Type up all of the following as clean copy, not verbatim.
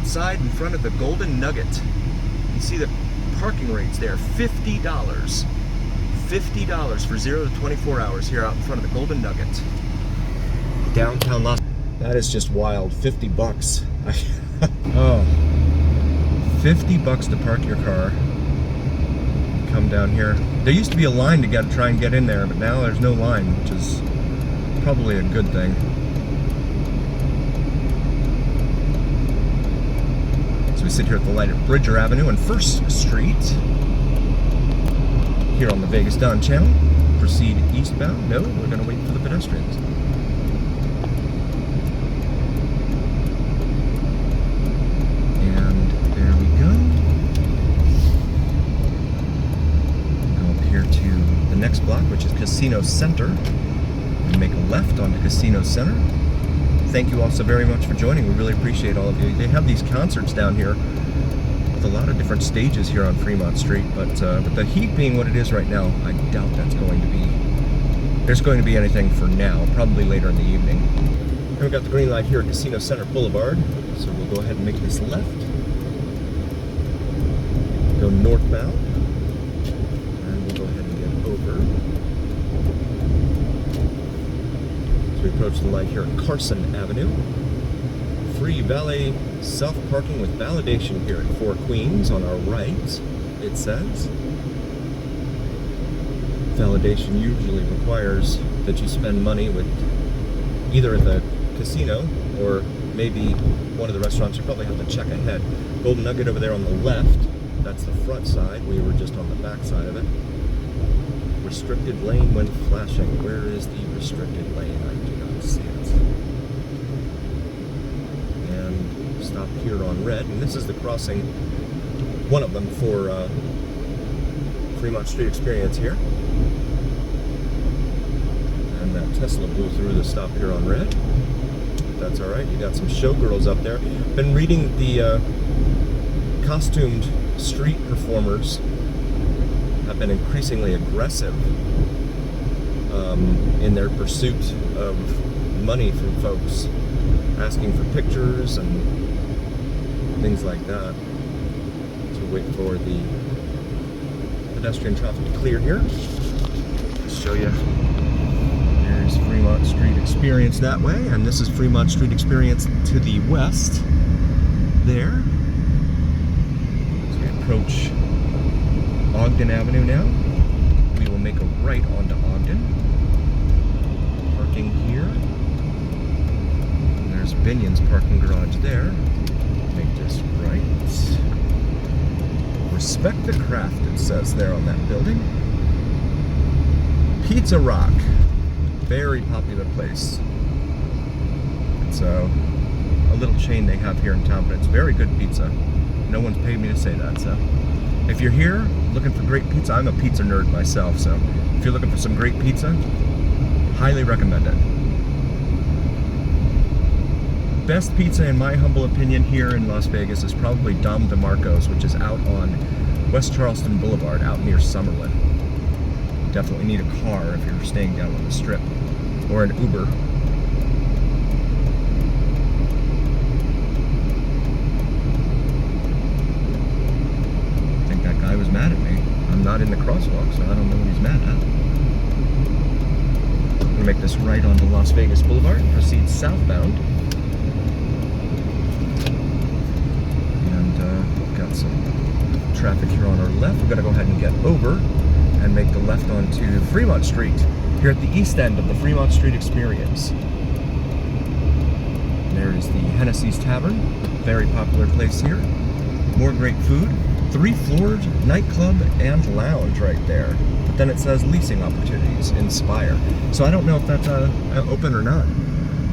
outside in front of the Golden Nugget. You see the parking rates there, $50. $50 for 0 to 24 hours here out in front of the Golden Nugget. Downtown Los Angeles. That is just wild. 50 bucks. Oh. 50 bucks to park your car. Come down here. There used to be a line to try and get in there, but now there's no line, which is probably a good thing. So we sit here at the light at Bridger Avenue and 1st Street. Here on the Vegas Dawn Channel. Proceed eastbound. No, we're going to wait for the pedestrians. And there we go. Go up here to the next block, which is Casino Center. And make a left onto Casino Center. Thank you all so very much for joining. We really appreciate all of you. They have these concerts down here with a lot of different stages here on Fremont Street, but with the heat being what it is right now, I doubt that's going to be, there's going to be anything for now, probably later in the evening. And we got the green light here at Casino Center Boulevard, so we'll go ahead and make this left. Go northbound, and we'll go ahead and get over. So we approach the light here at Carson Avenue. Free valet self-parking with validation here at 4 Queens on our right, it says. Validation usually requires that you spend money with either at the casino or maybe one of the restaurants. You probably have to check ahead. Golden Nugget over there on the left, that's the front side. We were just on the back side of it. Restricted lane when flashing. Where is the restricted lane? I do not see it. Stop here on red, and this is the crossing, one of them for Fremont Street Experience here. And that Tesla blew through the stop here on red. That's all right. You got some showgirls up there. Been reading the costumed street performers have been increasingly aggressive in their pursuit of money from folks, asking for pictures and things like that. So wait for the pedestrian traffic to clear here. Let's show you. There's Fremont Street Experience that way, and this is Fremont Street Experience to the west there. So we approach Ogden Avenue now. We will make a right onto Ogden. Parking here. And there's Binion's parking garage there. Make this right. Respect the craft, it says there on that building. Pizza Rock. Very popular place. It's a little chain they have here in town, but it's very good pizza. No one's paid me to say that, so. If you're here looking for great pizza, I'm a pizza nerd myself, so if you're looking for some great pizza, highly recommend it. Best pizza, in my humble opinion, here in Las Vegas is probably Dom DeMarco's, which is out on West Charleston Boulevard, out near Summerlin. Definitely need a car if you're staying down on the Strip, or an Uber. I think that guy was mad at me. I'm not in the crosswalk, so I don't know what he's mad at. I'm gonna make this right onto Las Vegas Boulevard and proceed southbound. Got some traffic here on our left. We're going to go ahead and get over and make the left onto Fremont Street here at the east end of the Fremont Street Experience. There is the Hennessy's Tavern, very popular place here. More great food. 3-floored nightclub and lounge right there. But then it says leasing opportunities, Inspire. So I don't know if that's open or not.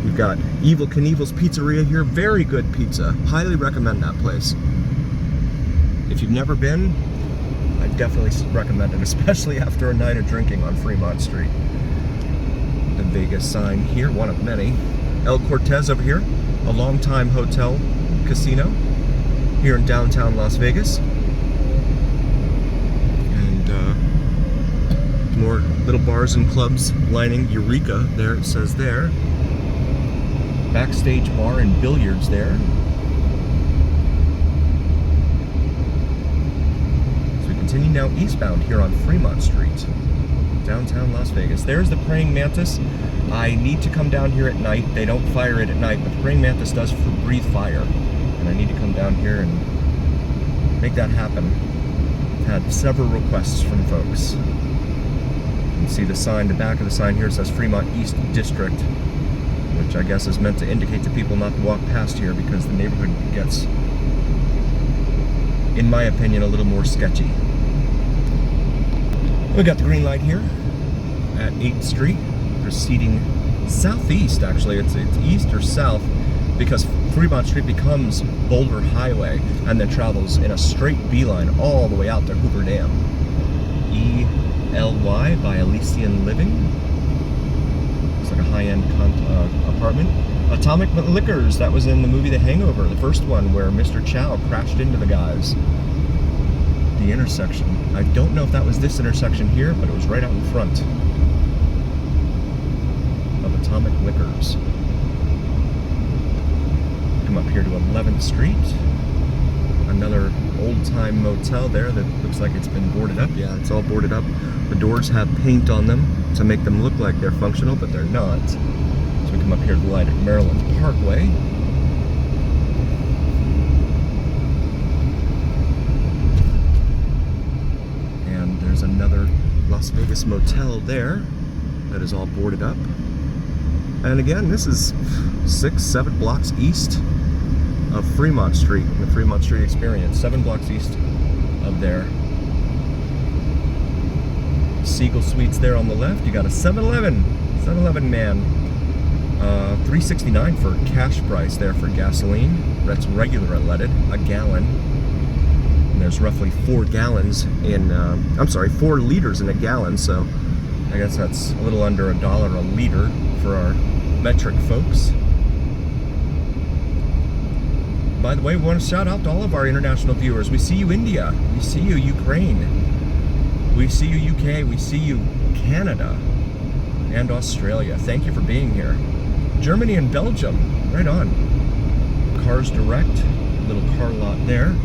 We've got Evil Knievel's Pizzeria here. Very good pizza. Highly recommend that place. If you've never been, I definitely recommend it, especially after a night of drinking on Fremont Street. The Vegas sign here, one of many. El Cortez over here, a longtime hotel casino here in downtown Las Vegas. And more little bars and clubs lining Eureka, there it says there. Backstage bar and billiards there. continue now eastbound here on Fremont Street, downtown Las Vegas. There's the praying mantis. I need to come down here at night. They don't fire it at night, but the praying mantis does breathe fire. And I need to come down here and make that happen. I've had several requests from folks. You can see the sign, the back of the sign here says Fremont East District, which I guess is meant to indicate to people not to walk past here because the neighborhood gets, in my opinion, a little more sketchy. We got the green light here at 8th Street, proceeding southeast. Actually, it's east or south, because Fremont Street becomes Boulder Highway and then travels in a straight beeline all the way out to Hoover Dam. ELY by Elysian Living. It's like a high-end apartment. Atomic Liquors, that was in the movie The Hangover, the first one, where Mr. Chow crashed into the guys. The intersection. I don't know if that was this intersection here, but it was right out in front of Atomic Liquors. Come up here to 11th Street. Another old-time motel there that looks like it's been boarded up. Yeah, it's all boarded up. The doors have paint on them to make them look like they're functional, but they're not. So we come up here to the light at Maryland Parkway. And there's another Las Vegas motel there that is all boarded up. And again, this is 6-7 blocks east of Fremont Street, the Fremont Street Experience. 7 blocks east of there. Siegel Suites there on the left. You got a 7-Eleven man. $3.69 for cash price there for gasoline. That's regular unleaded, a gallon. And there's roughly 4 gallons in, 4 liters in a gallon, so I guess that's a little under $1 a liter for our metric folks. By the way, we want to shout out to all of our international viewers. We see you, India. We see you, Ukraine. We see you, UK. We see you, Canada and Australia. Thank you for being here. Germany and Belgium. Right on. Cars Direct. Little car lot there.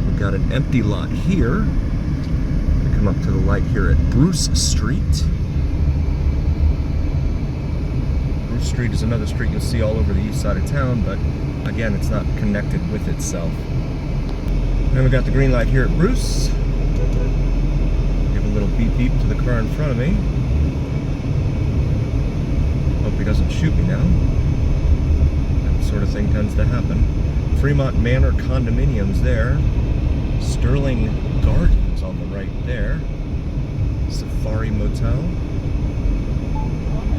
We've got an empty lot here. We come up to the light here at Bruce Street. Bruce Street is another street you'll see all over the east side of town, but again, it's not connected with itself. Then we got the green light here at Bruce. Give a little beep beep to the car in front of me. Hope he doesn't shoot me now. That sort of thing tends to happen. Fremont Manor condominiums there. Sterling Gardens on the right there. Safari Motel.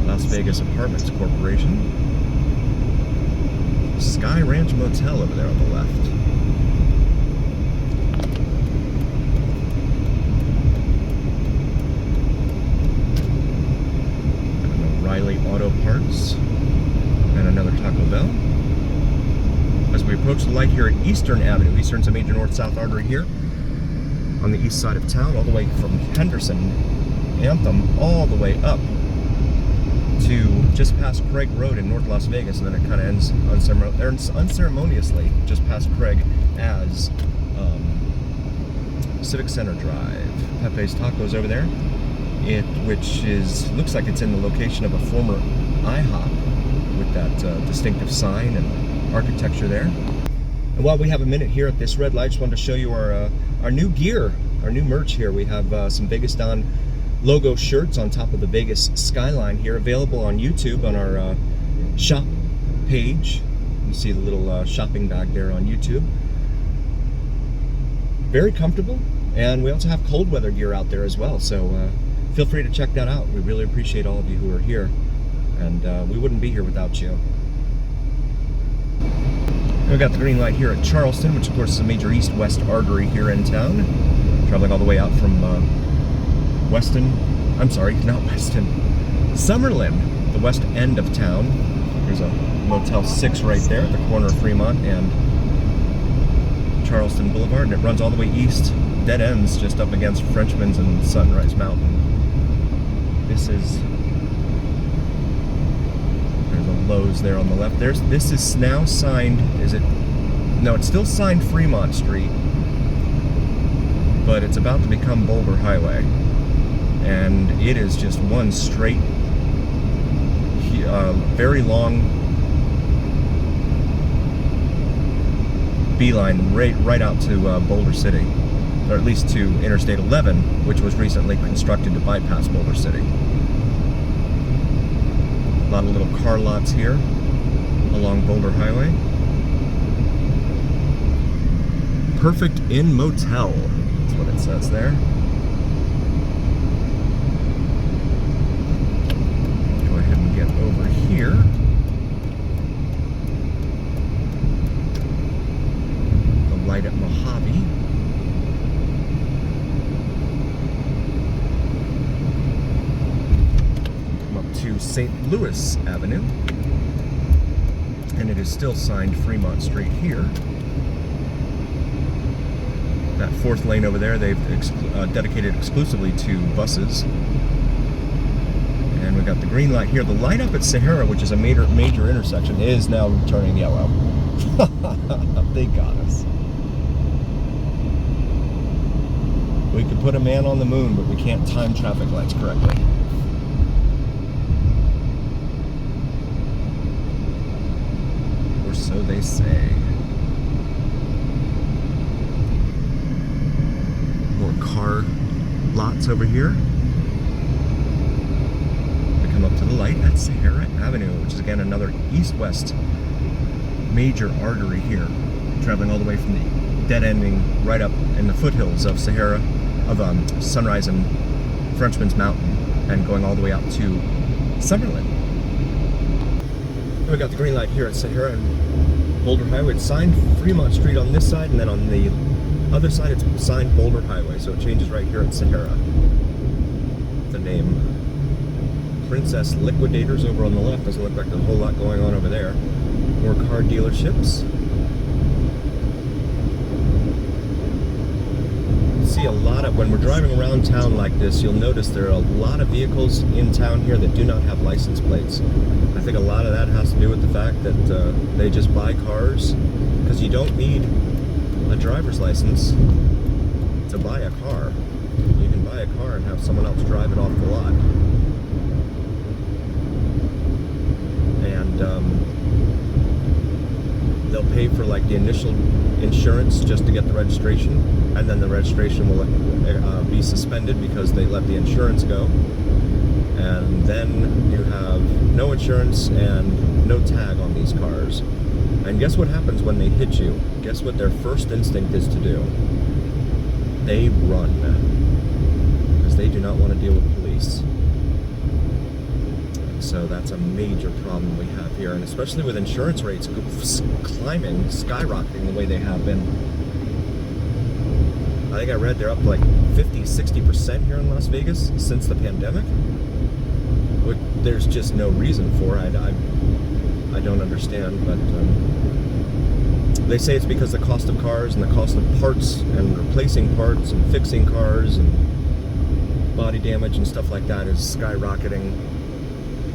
Las Vegas Apartments Corporation. Sky Ranch Motel over there on the left. And O'Reilly Auto Parts. And another Taco Bell. As we approach the light here at Eastern Avenue. Eastern's a major north-south artery here on the east side of town, all the way from Henderson, Anthem, all the way up to just past Craig Road in North Las Vegas, and then it kind of ends unceremoniously just past Craig as Civic Center Drive. Pepe's Tacos over there, which looks like it's in the location of a former IHOP with that distinctive sign and architecture there. And while we have a minute here at this red light, I just wanted to show you our new gear, our new merch here. We have some Vegas Don logo shirts on top of the Vegas skyline here, available on YouTube on our shop page. You see the little shopping bag there on YouTube. Very comfortable, and we also have cold weather gear out there as well, so feel free to check that out. We really appreciate all of you who are here, and we wouldn't be here without you. And we got the green light here at Charleston, which of course is a major east-west artery here in town, traveling all the way out from Summerlin, the west end of town. There's a Motel 6 right there at the corner of Fremont and Charleston Boulevard, and it runs all the way east, dead ends just up against Frenchman's and Sunrise Mountain. There's a Lowe's there on the left. This is now signed, no, it's still signed Fremont Street, but it's about to become Boulder Highway. And it is just one straight, very long beeline right out to Boulder City, or at least to Interstate 11, which was recently constructed to bypass Boulder City. A lot of little car lots here along Boulder Highway. Perfect Inn Motel, that's what it says there. Go ahead and get over here. The light at Mojave. To St. Louis Avenue, and it is still signed Fremont Street here. That fourth lane over there they've dedicated exclusively to buses. And we've got the green light here. The light up at Sahara, which is a major intersection, is now turning yellow. They got us. We could put a man on the moon, but we can't time traffic lights correctly. So they say. More car lots over here. We come up to the light at Sahara Avenue, which is again another east-west major artery here, traveling all the way from the dead ending right up in the foothills of Sahara, of Sunrise and Frenchman's Mountain, and going all the way out to Summerlin. And we got the green light here at Sahara and Boulder Highway. It's signed Fremont Street on this side, and then on the other side it's signed Boulder Highway, so it changes right here at Sahara. The name Princess Liquidators over on the left. Doesn't look like there's a whole lot going on over there. More car dealerships. See a lot of, when we're driving around town like this, you'll notice there are a lot of vehicles in town here that do not have license plates. I think a lot of that has to do with the fact that they just buy cars, because you don't need a driver's license to buy a car. You can buy a car and have someone else drive it off the lot. And they'll pay for like the initial insurance just to get the registration, and then the registration will be suspended because they let the insurance go. And then you have no insurance and no tag on these cars. And guess what happens when they hit you? Guess what their first instinct is to do? They run. Because they do not want to deal with police. And so that's a major problem we have here. And especially with insurance rates climbing, skyrocketing the way they have been. I think I read they're up like 50-60% here in Las Vegas since the pandemic. There's just no reason for it. I don't understand, but they say it's because the cost of cars and the cost of parts and replacing parts and fixing cars and body damage and stuff like that is skyrocketing.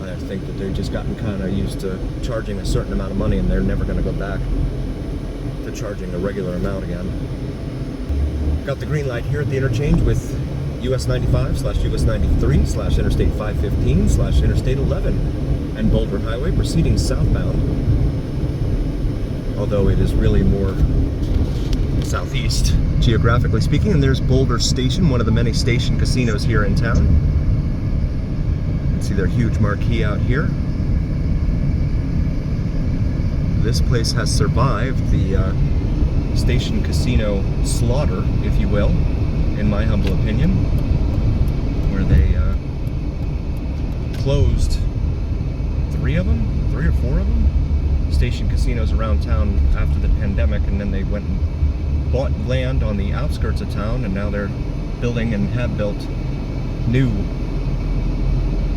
I think that they've just gotten kind of used to charging a certain amount of money, and they're never going to go back to charging a regular amount again. Got the green light here at the interchange with US 95/US 93/Interstate 515/Interstate 11 and Boulder Highway proceeding southbound, although it is really more southeast geographically speaking. And there's Boulder Station, one of the many station casinos here in town. You can see their huge marquee out here. This place has survived the station casino slaughter, if you will, in my humble opinion, where they closed three or four of them, station casinos around town after the pandemic, and then they went and bought land on the outskirts of town, and now they're building and have built new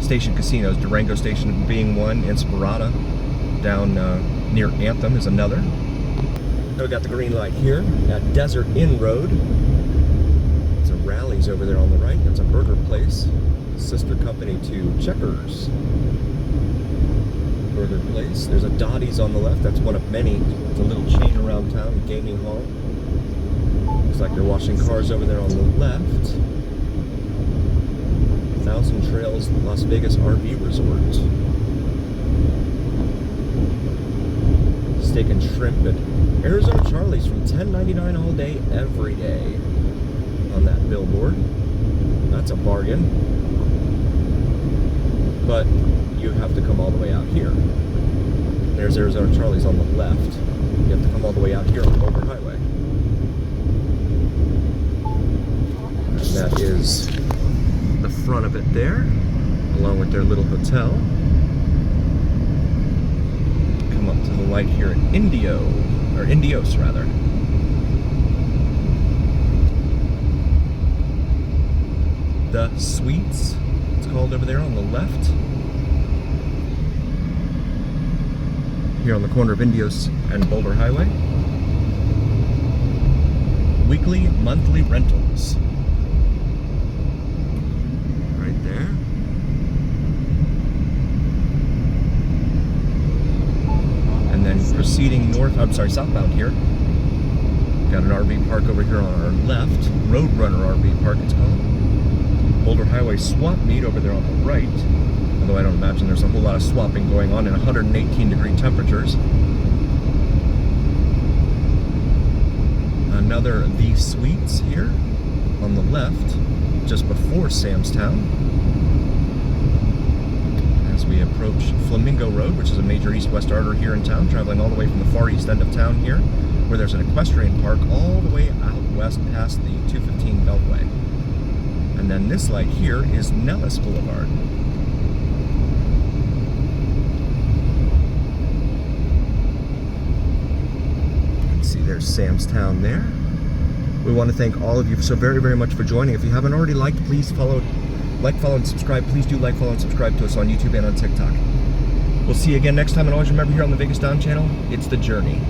station casinos. Durango Station being one, Inspirada down near Anthem is another. Now we got the green light here at Desert Inn Road. Rallies over there on the right. That's a burger place, sister company to Checkers Burger Place. There's a Dottie's on the left. That's one of many. It's a little chain around town, gaming hall. Looks like they're washing cars over there on the left. Thousand Trails Las Vegas RV Resort. Steak and shrimp at Arizona Charlie's from $10.99 all day, every day. On that billboard. That's a bargain. But you have to come all the way out here. There's Arizona Charlie's on the left. You have to come all the way out here on the Boulder Highway. And that is the front of it there, along with their little hotel. Come up to the light here at Indios rather. The Suites, it's called over there on the left. Here on the corner of Indios and Boulder Highway. Weekly, monthly rentals. Right there. And then proceeding southbound here. Got an RV park over here on our left. Roadrunner RV Park, it's called. Boulder Highway swap meet over there on the right. Although I don't imagine there's a whole lot of swapping going on in 118-degree temperatures. Another The Suites here on the left, just before Sam's Town. As we approach Flamingo Road, which is a major east-west artery here in town, traveling all the way from the far east end of town here, where there's an equestrian park all the way out west past the 215 Beltway. And then this light here is Nellis Boulevard. There's Sam's Town there. We want to thank all of you so very, very much for joining. If you haven't already liked, please follow, and subscribe. Please do like, follow, and subscribe to us on YouTube and on TikTok. We'll see you again next time, and always remember here on the Vegas Don channel, it's the journey.